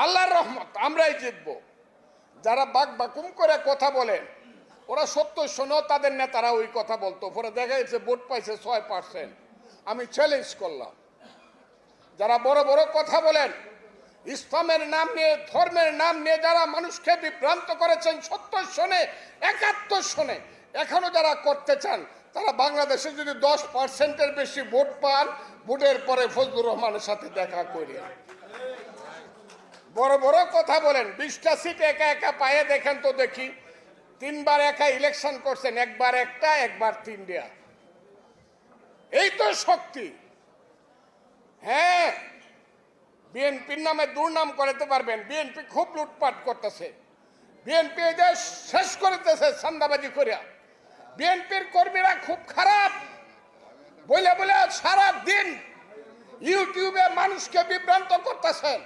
আল্লাহর রহমত, আমরাই জিতবো। যারা বাক বাকুম করে কথা বলেন ওরা সত্য শোনো, তাদের নেতারা ওই কথা বলতো, পরে দেখা যাচ্ছে ভোট পাইছে 6%। আমি চ্যালেঞ্জ করলাম, যারা বড় বড় কথা বলেন ইসলামের নাম নিয়ে, ধর্মের নাম নিয়ে যারা মানুষকে বিভ্রান্ত করেছেন 70 সনে 71 সনে, এখনো যারা করতে চান তারা বাংলাদেশে যদি 10%-এর বেশি ভোট পান, ভোটের পরে ফজলুর রহমানের সাথে দেখা করিয়া। বড় বড় কথা বলেন, 20টা সিট একা একা পায়ে দেখেন তো দেখি। 3বার একা ইলেকশন করছেন, একবার একটা, একবার 3টা। এই তো শক্তি। হ্যাঁ, বিএনপির নামে দুর্নাম করাতে পারবেন। বিএনপি খুব লুটপাট করতেছে, বিএনপি এদের শেষ করতেছে চাঁদাবাজি করিয়া। বিএনপির কর্মীরা খুব খারাপ বলে বলে সারা দিন ইউটিউবে মানুষকে বিভ্রান্ত করতেছেন।